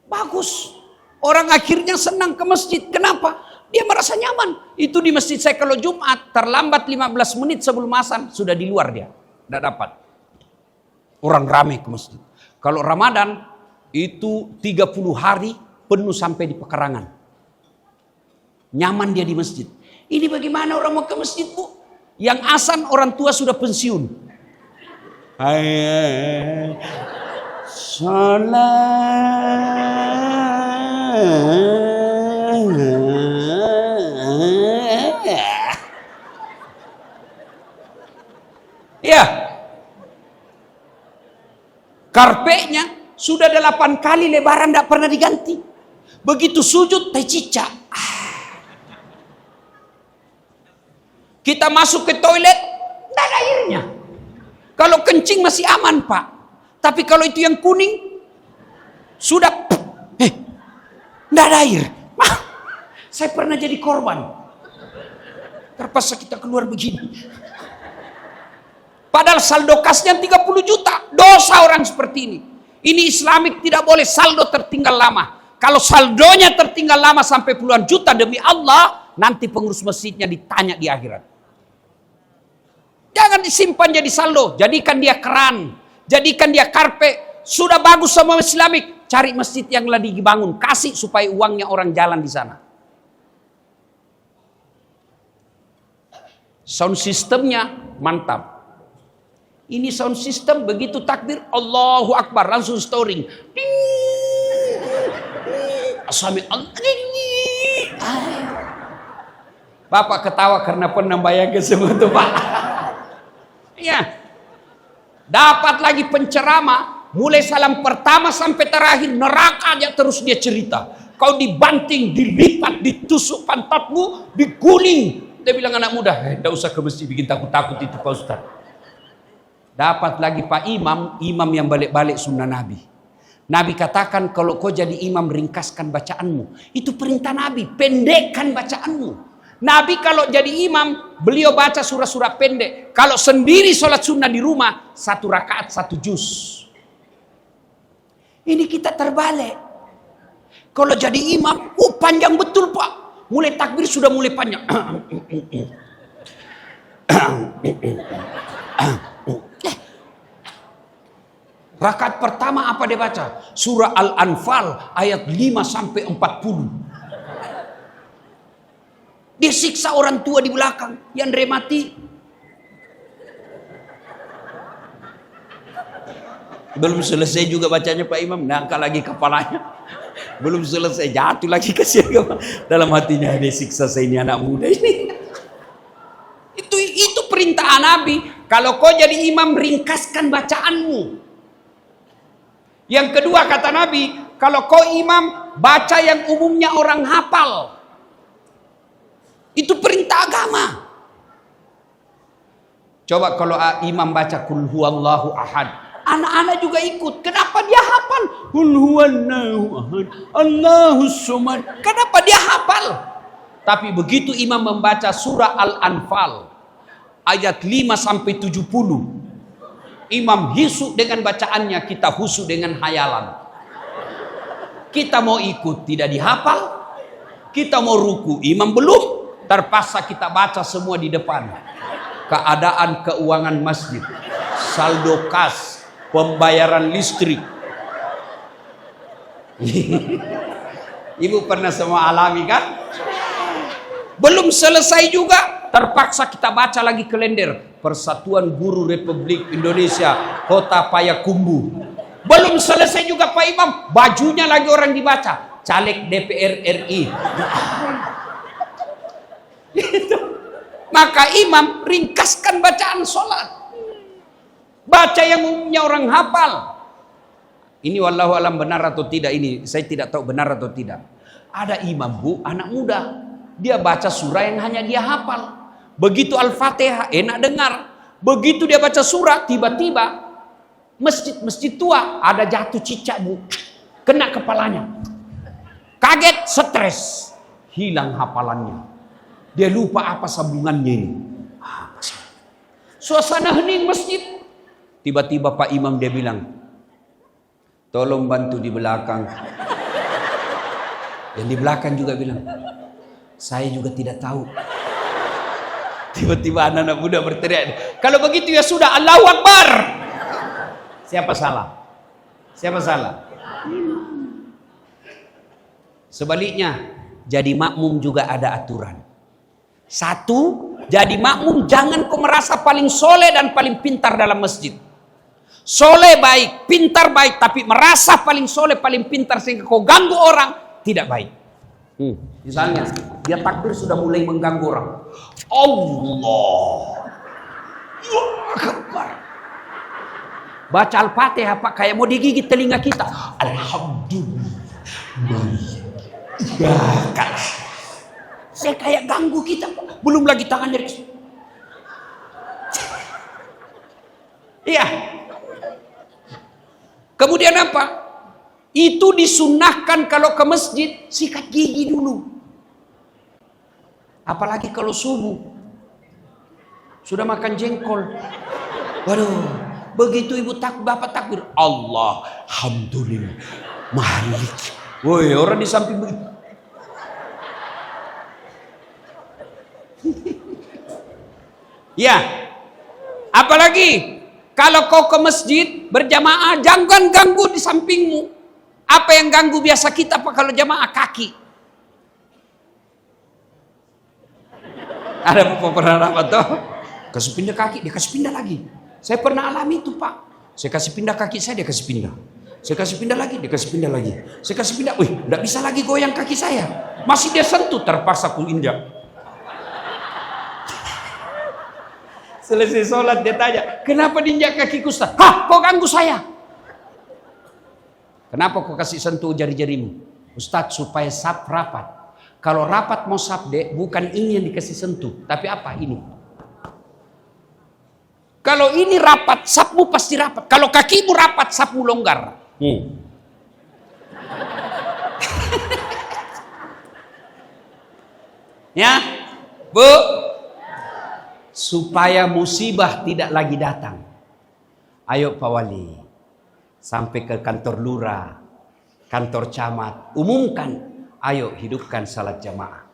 Bagus. Orang akhirnya senang ke masjid. Kenapa? Dia merasa nyaman. Itu di masjid saya kalau Jumat terlambat 15 menit sebelum azan sudah di luar dia. Tidak dapat. Orang ramai ke masjid. Kalau Ramadan itu 30 hari penuh sampai di pekarangan. Nyaman dia di masjid. Ini bagaimana orang mau ke masjid Bu? Yang azan orang tua sudah pensiun. Hai. Ya. Karpetnya sudah 8 kali lebaran tidak pernah diganti. Begitu sujud teh cicak. Kita masuk ke toilet tidak ada airnya. Kalau kencing masih aman Pak. Tapi kalau itu yang kuning sudah tidak ada air. Saya pernah jadi korban. Terpaksa kita keluar begini. Padahal saldo kasnya 30 juta. Dosa orang seperti ini. Ini Islamik tidak boleh saldo tertinggal lama. Kalau saldonya tertinggal lama sampai puluhan juta demi Allah, nanti pengurus masjidnya ditanya di akhirat. Jangan disimpan jadi saldo. Jadikan dia keran. Jadikan dia karpet. Sudah bagus sama Islamik. Cari masjid yang lagi dibangun. Kasih supaya uangnya orang jalan di sana. Sound sistemnya mantap. Ini sound system, begitu takbir, Allahu Akbar, langsung storing. Ding. Sami Allah. Bapak ketawa karena pernah bayangkan semua itu, Pak. Iya. Dapat lagi penceramah, mulai salam pertama sampai terakhir neraka aja terus dia cerita. Kau dibanting, dilipat, ditusuk pantatmu, diguling. Dia bilang anak muda, tidak usah ke masjid bikin takut-takut itu Pak Ustaz. Dapat lagi Pak imam yang balik-balik sunnah Nabi. Nabi katakan kalau kau jadi imam ringkaskan bacaanmu. Itu perintah Nabi, pendekkan bacaanmu. Nabi kalau jadi imam, beliau baca surah-surah pendek. Kalau sendiri sholat sunnah di rumah, 1 rakaat 1 juz. Ini kita terbalik. Kalau jadi imam, panjang betul Pak. Mulai takbir sudah mulai panjang. Rakaat pertama apa dia baca? Surah Al-Anfal ayat 5 sampai 40. Dia siksa orang tua di belakang yang remati. Belum selesai juga bacanya Pak Imam, ngangkat lagi kepalanya. Belum selesai, jatuh lagi kesian. Dalam hatinya, dia siksa saya ini anak muda ini. Itu perintah Nabi. Kalau kau jadi imam, ringkaskan bacaanmu. Yang kedua kata Nabi, kalau kau imam, baca yang umumnya orang hafal. Itu perintah agama. Coba kalau imam baca kul huwallahu ahad, anak-anak juga ikut. Kenapa dia hafal? Kul huwallahu ahad, Allahus samad. Kenapa dia hafal? Tapi begitu imam membaca surah Al-Anfal ayat 5 sampai 70, imam hisuk dengan bacaannya, kita husuk dengan hayalan. Kita mau ikut tidak dihafal, kita mau ruku imam belum, terpaksa kita baca semua di depan. Keadaan keuangan masjid, saldo kas, pembayaran listrik. Ibu pernah semua alami kan? Belum selesai juga, terpaksa kita baca lagi kalender. Persatuan Guru Republik Indonesia Kota Payakumbuh. Belum selesai juga Pak Imam, bajunya lagi orang dibaca. Caleg DPR RI. Maka imam ringkaskan bacaan sholat. Baca yang umumnya orang hafal. Ini wallahu alam benar atau tidak, ini saya tidak tahu benar atau tidak. Ada imam Bu, anak muda, dia baca surah yang hanya dia hafal. Begitu Al-Fatihah enak dengar. Begitu dia baca surah, tiba-tiba masjid tua ada jatuh cicak Bu, kena kepalanya. Kaget, stres, hilang hafalannya. Dia lupa apa sambungannya ini. Suasana hening masjid. Tiba-tiba Pak Imam dia bilang, tolong bantu di belakang. Yang di belakang juga bilang, saya juga tidak tahu. Tiba-tiba anak-anak muda berteriak. Kalau begitu ya sudah, Allahu Akbar. Siapa salah? Siapa salah? Sebaliknya, jadi makmum juga ada aturan. Satu, jadi makmum jangan kau merasa paling soleh dan paling pintar dalam masjid. Soleh baik, pintar baik, tapi merasa paling soleh, paling pintar sehingga kau ganggu orang, tidak baik. Misalnya, dia takbir sudah mulai mengganggu orang. Allah Akbar. Baca Al-Fatihah Pak, kayak mau digigit telinga kita. Alhamdulillah. Ya kan. Saya kayak ganggu kita, belum lagi tangan dari. Iya. Kemudian apa? Itu disunnahkan kalau ke masjid sikat gigi dulu. Apalagi kalau subuh. Sudah makan jengkol. Waduh, begitu ibu bapak takbir, Allah, alhamdulillah, Malik. Woi, orang di samping begitu. Ya, apalagi kalau kau ke masjid berjamaah, jangan ganggu di sampingmu. Apa yang ganggu biasa kita Pak kalau jamaah? Kaki. Ada pernah apa tuh? Kasih pindah kaki, dia kasih pindah lagi. Saya pernah alami itu, Pak. Saya kasih pindah kaki saya, dia kasih pindah. Saya kasih pindah lagi, dia kasih pindah lagi. Saya kasih pindah, wih, enggak bisa lagi goyang kaki saya. Masih dia sentuh, terpaksa ku injak. Selesai sholat dia tanya, kenapa diinjak kakiku, Ustaz? Hah, kau ganggu saya? Kenapa kau kasih sentuh jari-jarimu? Ustaz, supaya sap rapat. Kalau rapat mau sap, dek, bukan ini yang dikasih sentuh, tapi apa ini? Kalau ini rapat, sapmu pasti rapat. Kalau kakimu rapat, sapmu longgar. Ya, Bu, supaya musibah tidak lagi datang. Ayo Pak Wali, sampai ke kantor lurah, kantor camat, umumkan, ayo hidupkan salat jamaah.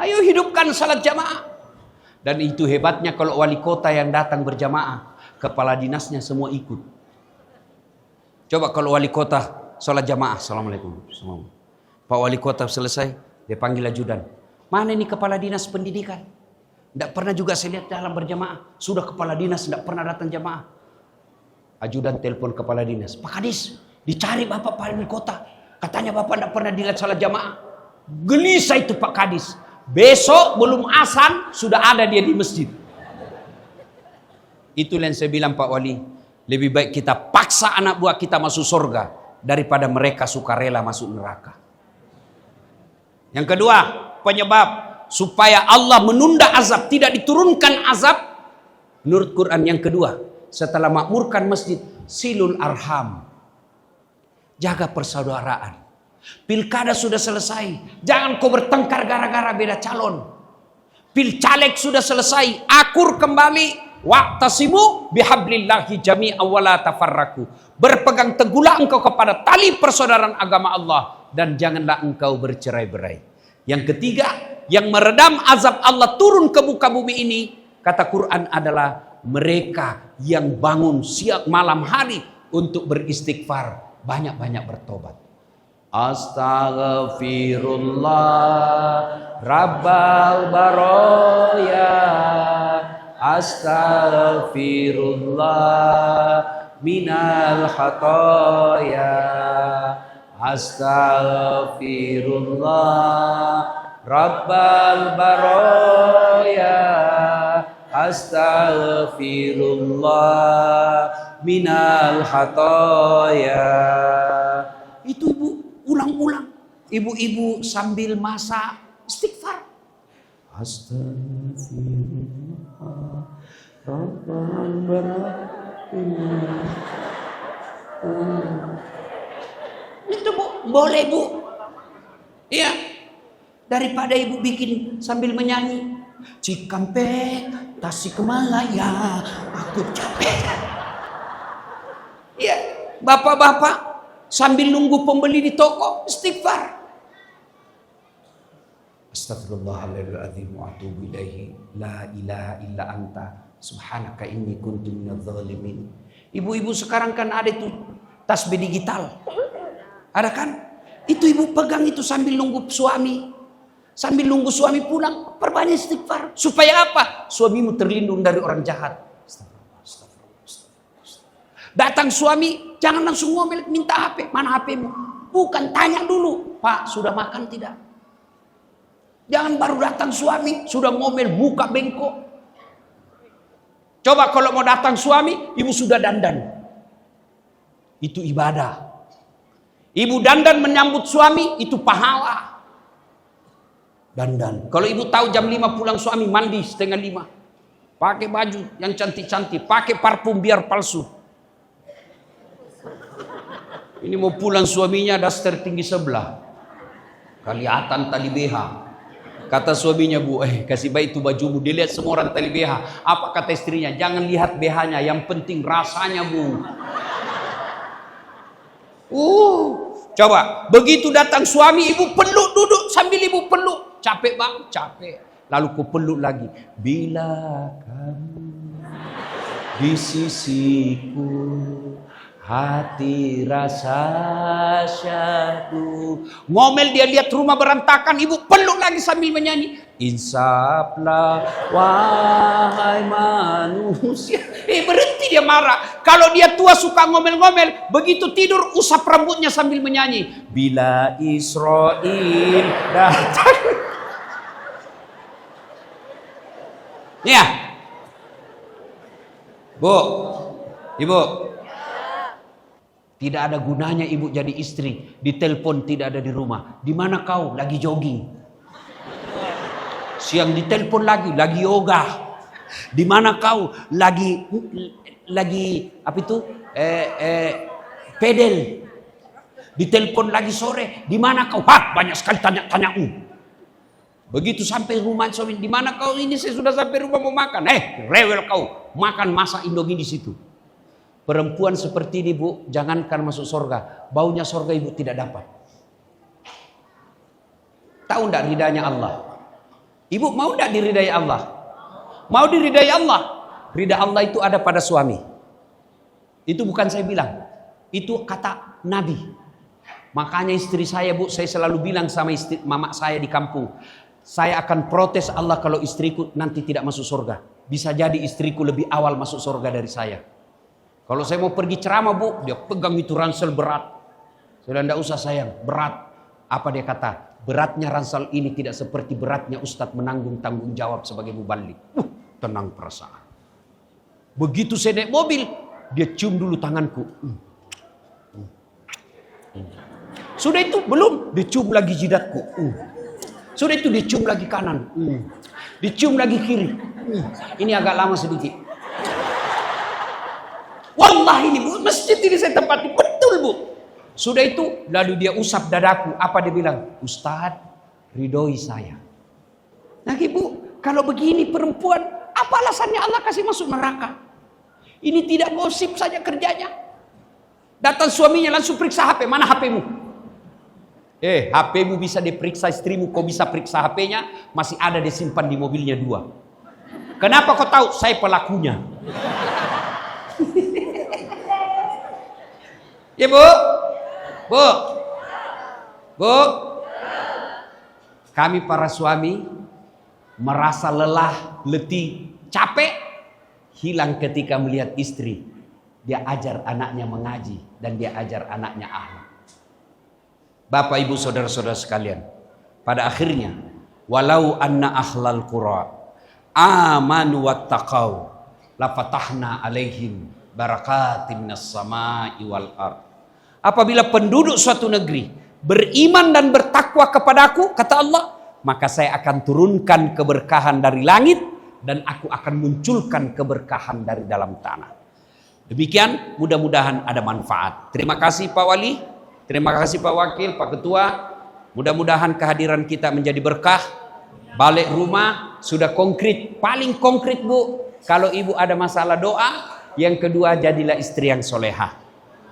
Ayo hidupkan salat jamaah. Dan itu hebatnya kalau wali kota yang datang berjamaah, kepala dinasnya semua ikut. Coba kalau wali kota sholat jamaah, Assalamualaikum. Pak wali kota selesai, dia panggil ajudan. Mana ini kepala dinas pendidikan? Tidak pernah juga saya lihat dalam berjamaah. Sudah kepala dinas tidak pernah datang jamaah. Ajudan telepon kepala dinas. Pak Kadis, dicari Bapak wali kota. Katanya Bapak tidak pernah dilihat sholat jamaah. Gelisah itu Pak Kadis. Besok belum azan sudah ada dia di masjid. Itulah yang saya bilang Pak Wali, lebih baik kita paksa anak buah kita masuk surga daripada mereka sukarela masuk neraka. Yang kedua, penyebab supaya Allah menunda azab, tidak diturunkan azab, menurut Quran yang kedua, setelah makmurkan masjid, silul arham. Jaga persaudaraan. Pilkada sudah selesai, jangan kau bertengkar gara-gara beda calon. Pilcaleg sudah selesai, akur kembali. Wa'tasimu bihablillahi jami'a wa la tafarraku. Berpegang teguhlah engkau kepada tali persaudaraan agama Allah dan janganlah engkau bercerai-berai. Yang ketiga, yang meredam azab Allah turun ke muka bumi ini, kata Quran adalah mereka yang bangun siang malam hari untuk beristighfar, banyak-banyak bertobat. Astaghfirullah Rabbal Baroya, Astaghfirullah minal khatoya, Astaghfirullah Rabbal Baroya, Astaghfirullah minal khatoya. Itu ibu ulang-ulang, ibu-ibu sambil masak istighfar. Astagfirullah Rabbal Baroya. Itu Bu, boleh Bu. Iya. Daripada ibu bikin sambil menyanyi, Cikampek, Tasikmalaya, aku capek. Iya, bapak-bapak sambil nunggu pembeli di toko, istighfar. Astagfirullahaladzim wa atubu ilaihi, la ilaha illa anta, subhanaka inni kuntu minadz zalimin. Ibu-ibu sekarang kan ada itu tasbih digital. Ada kan? Itu ibu pegang itu sambil nunggu suami. Sambil nunggu suami pulang, perbanyak istighfar. Supaya apa? Suamimu terlindung dari orang jahat. Datang suami, jangan langsung ngomel minta HP. Mana HPmu? Bukan, tanya dulu. Pak, sudah makan tidak? Jangan baru datang suami, sudah ngomel, buka bengkok. Coba kalau mau datang suami, ibu sudah dandan. Itu ibadah. Ibu dandan menyambut suami, itu pahala. Dandan. Kalau ibu tahu jam 5 pulang suami, mandi setengah 5. Pakai baju yang cantik-cantik, pakai parfum biar palsu. Ini mau pulang suaminya daster tinggi sebelah. Kelihatan tali BH. Kata suaminya, Bu, kasih baik itu bajumu. Dilihat semua orang tali BH. Apa kata istrinya? Jangan lihat BH-nya, yang penting rasanya, Bu. Coba, begitu datang suami, ibu peluk, duduk sambil ibu peluk. Capek Bang? Capek. Lalu ku peluk lagi. Bila kamu di sisiku, hati rasa syahdu. Ngomel, dia lihat rumah berantakan, ibu peluk lagi sambil menyanyi. Insaflah wahai manusia. Berhenti dia marah. Kalau dia tua suka ngomel-ngomel, begitu tidur usap rambutnya sambil menyanyi. Bila Israel datang. Ya, Bu, Ibu, tidak ada gunanya ibu jadi istri, ditelepon tidak ada di rumah. Di mana kau? Lagi jogging. Siang ditelepon lagi yoga. Di mana kau? Lagi apa itu? Pedal. Ditelepon lagi sore. Di mana kau? Banyak sekali tanya. Begitu sampai rumah suami, di mana kau? Ini saya sudah sampai rumah mau makan. Rewel kau, makan masak Indomie di situ. Perempuan seperti ini, Bu, jangankan masuk surga, baunya surga ibu tidak dapat. Tahu enggak ridanya Allah? Ibu mau enggak diridai Allah? Mau diridai Allah? Ridha Allah itu ada pada suami. Itu bukan saya bilang, itu kata Nabi. Makanya istri saya, Bu, saya selalu bilang sama istri mama saya di kampung, saya akan protes Allah kalau istriku nanti tidak masuk surga. Bisa jadi istriku lebih awal masuk surga dari saya. Kalau saya mau pergi ceramah, Bu, dia pegang itu ransel berat. Saya tidak usah sayang, berat. Apa dia kata? Beratnya ransel ini tidak seperti beratnya Ustadz menanggung tanggung jawab sebagai mubalik. Tenang perasaan. Begitu saya naik mobil, dia cium dulu tanganku. Sudah itu belum, dicium lagi jidatku. Sudah itu dicium lagi kanan. Dicium lagi kiri. Ini agak lama sedikit. Wallahi ini, Bu, masjid ini saya tempati betul, Bu. Sudah itu, lalu dia usap dadaku. Apa dia bilang? Ustadz, ridhoi saya. Nah, Bu, kalau begini perempuan, apa alasannya Allah kasih masuk neraka? Ini tidak gosip saja kerjanya. Datang suaminya langsung periksa HP. Mana HP-mu? HP-mu bisa diperiksa istrimu. Kau bisa periksa HP-nya, masih ada disimpan di mobilnya 2. Kenapa kau tahu? Saya pelakunya. Ya, Bu. Kami para suami merasa lelah, letih, capek, hilang ketika melihat istri. Dia ajar anaknya mengaji dan dia ajar anaknya akhlak. Bapak, Ibu, saudara-saudara sekalian, pada akhirnya walau anna ahlal qura amanu wattaqau la fatahna alaihim barakatim minas samai wal ard. Apabila penduduk suatu negeri beriman dan bertakwa kepadaku, kata Allah, maka saya akan turunkan keberkahan dari langit dan aku akan munculkan keberkahan dari dalam tanah. Demikian, mudah-mudahan ada manfaat. Terima kasih Pak Wali, terima kasih Pak Wakil, Pak Ketua. Mudah-mudahan kehadiran kita menjadi berkah. Balik rumah sudah konkret, paling konkret, Bu. Kalau ibu ada masalah doa. Yang kedua, jadilah istri yang solehah.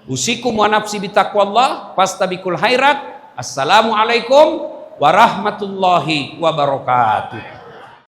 Usikum wa nafsi bitaqwallah fastabiqul khairat. Assalamualaikum warahmatullahi wabarakatuh.